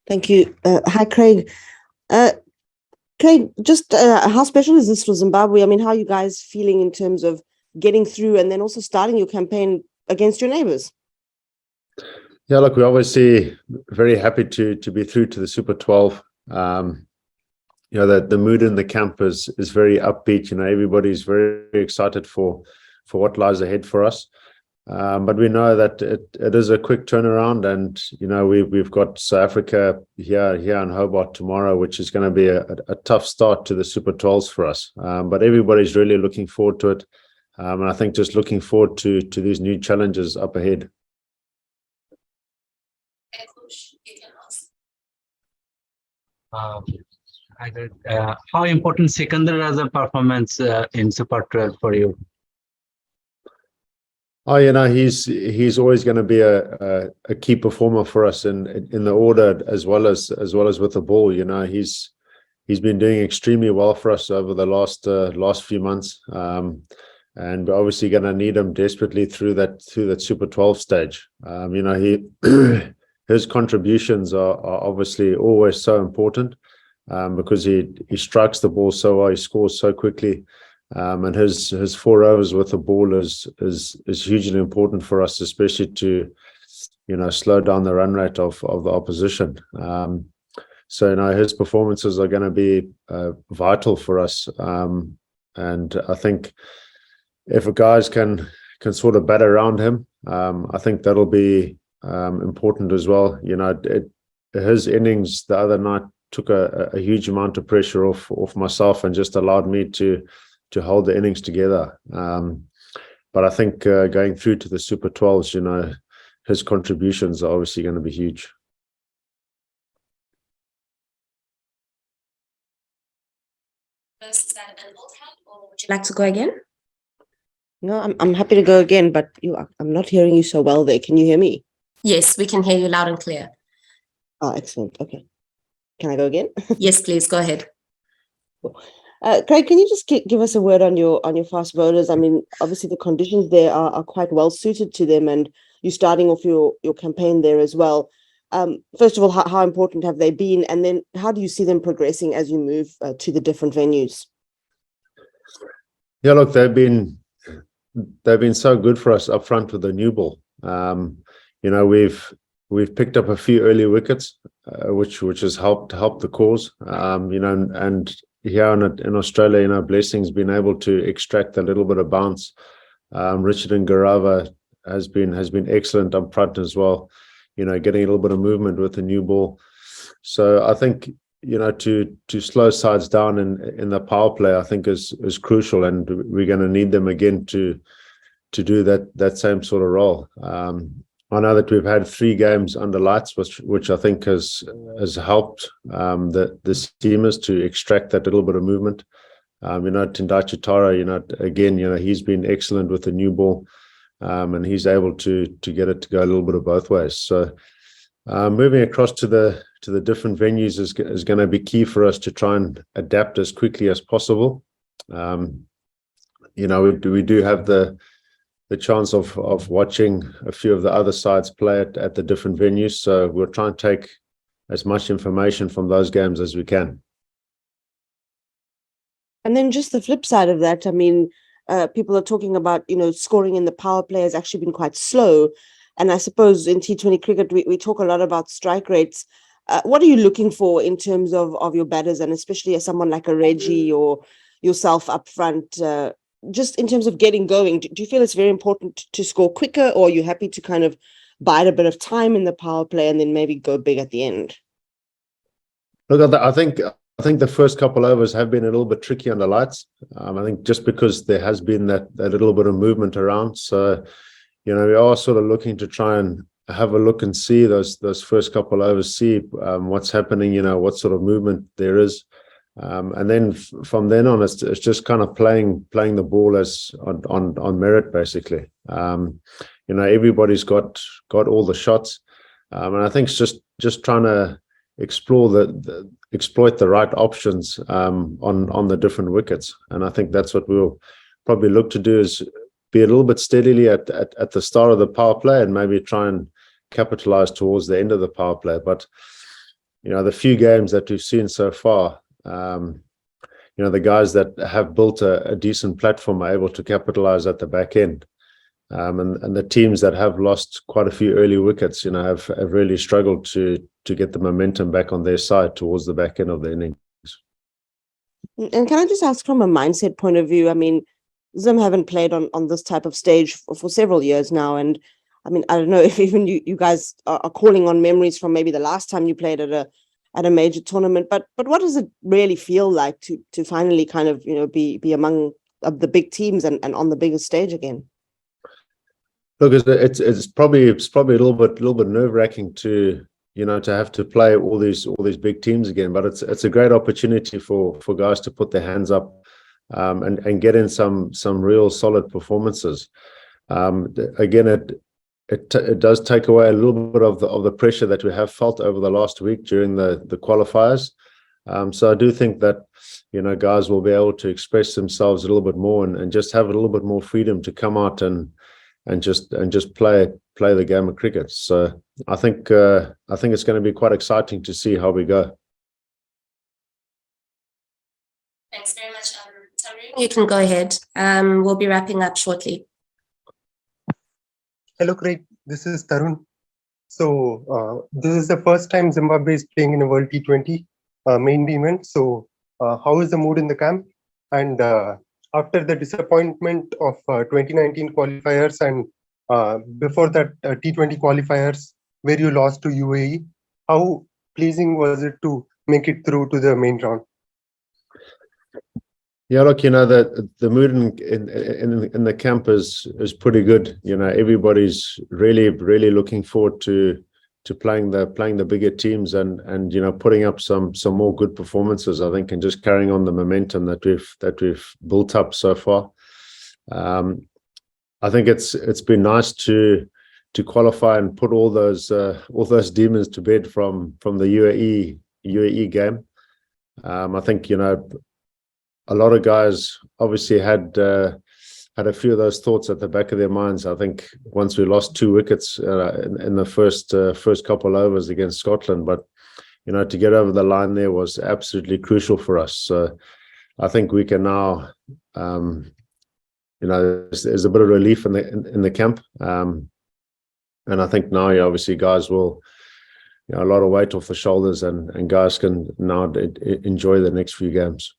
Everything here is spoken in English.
Thank you. Hi, Craig. Uh, Craig, just how special is this for Zimbabwe? I mean, how are you guys feeling in terms of getting through and then also starting your campaign against your neighbors? Yeah, look, we're obviously very happy to be through to the Super 12. The mood in the camp is very upbeat. Everybody's very excited for what lies ahead for us. But we know that it is a quick turnaround, and we've got South Africa here in Hobart tomorrow, which is going to be a tough start to the Super 12s for us. But everybody's really looking forward to it, and I think just looking forward to these new challenges up ahead. How important Sikandar as a performance in Super 12 for you? Oh, he's always going to be a key performer for us in the order as well as with the ball. He's been doing extremely well for us over the last few months, and we're obviously going to need him desperately through that Super 12 stage. His contributions are obviously always so important, because he strikes the ball so well, he scores so quickly. And his 4 overs with the ball is hugely important for us, especially to slow down the run rate of the opposition. So his performances are going to be vital for us, and I think if guys can sort of bat around him, I think that'll be important as well. His innings the other night took a huge amount of pressure off myself and just allowed me to hold the innings together. But I think going through to the Super 12s, his contributions are obviously going to be huge. Is that an old hat, or would you like to go again? No, I'm happy to go again, but I'm not hearing you so well there. Can you hear me? Yes, we can hear you loud and clear. Oh, excellent. Okay. Can I go again? Yes, please go ahead. Cool. Craig, can you just give us a word on your fast bowlers? I mean, obviously the conditions there are quite well suited to them, and you're starting off your campaign there as well. First of all, how important have they been, and then how do you see them progressing as you move to the different venues? Yeah, look, they've been so good for us up front with the new ball. We've picked up a few early wickets, which has helped the cause. And here in Australia, Blessing's been able to extract a little bit of bounce. Richard and Garava has been excellent up front as well, getting a little bit of movement with the new ball. So I think to slow sides down in the power play, I think is crucial, and we're going to need them again to do that same sort of role. I know that we've had 3 games under lights, which I think has helped the steamers to extract that little bit of movement. Tendai Chitara, again, he's been excellent with the new ball, and he's able to get it to go a little bit of both ways. So moving across to the different venues is going to be key for us to try and adapt as quickly as possible. We do have the chance of watching a few of the other sides play at the different venues. So we'll try and take as much information from those games as we can. And then just the flip side of that, I mean, people are talking about, scoring in the power play has actually been quite slow. And I suppose in T20 cricket, we talk a lot about strike rates. What are you looking for in terms of your batters, and especially as someone like a Reggie or yourself up front, just in terms of getting going? Do you feel it's very important to score quicker, or are you happy to kind of bide a bit of time in the power play and then maybe go big at the end? Look, I think the first couple overs have been a little bit tricky under lights. I think just because there has been that little bit of movement around. So, we are sort of looking to try and have a look and see those first couple overs, see what's happening, what sort of movement there is. And then from then on, it's just kind of playing the ball as on merit, basically. Everybody's got all the shots, and I think it's just trying to exploit the right options on the different wickets. And I think that's what we'll probably look to do, is be a little bit steadily at the start of the power play and maybe try and capitalize towards the end of the power play. But the few games that we've seen so far, the guys that have built a decent platform are able to capitalize at the back end. And the teams that have lost quite a few early wickets, have really struggled to get the momentum back on their side towards the back end of the innings. And can I just ask from a mindset point of view, I mean, Zim haven't played on this type of stage for several years now. And I mean, I don't know if even you guys are calling on memories from maybe the last time you played at a major tournament, but what does it really feel like to finally kind of, be among the big teams and on the biggest stage again? Look, it's probably a little bit nerve-wracking to have to play all these big teams again, but it's a great opportunity for guys to put their hands up and get in some real solid performances. Again, it does take away a little bit of the pressure that we have felt over the last week during the qualifiers. So I do think that guys will be able to express themselves a little bit more and just have a little bit more freedom to come out and just play the game of cricket. So I think it's going to be quite exciting to see how we go. Thanks very much, Tarun. You can go ahead. We'll be wrapping up shortly. Hello, Craig. This is Tarun. So this is the first time Zimbabwe is playing in a World T20 main event. So how is the mood in the camp? And after the disappointment of 2019 qualifiers and before that T20 qualifiers where you lost to UAE, how pleasing was it to make it through to the main round? Yeah, look, the mood in the camp is pretty good. Everybody's really looking forward to playing the bigger teams and putting up some more good performances, I think, and just carrying on the momentum that we've built up so far. I think it's been nice to qualify and put all those demons to bed from the UAE game. I think a lot of guys obviously had a few of those thoughts at the back of their minds. I think once we lost 2 wickets in the first couple overs against Scotland, but to get over the line there was absolutely crucial for us. So I think we can now, there's a bit of relief in the camp, and I think now obviously guys will, a lot of weight off the shoulders, and guys can now enjoy the next few games.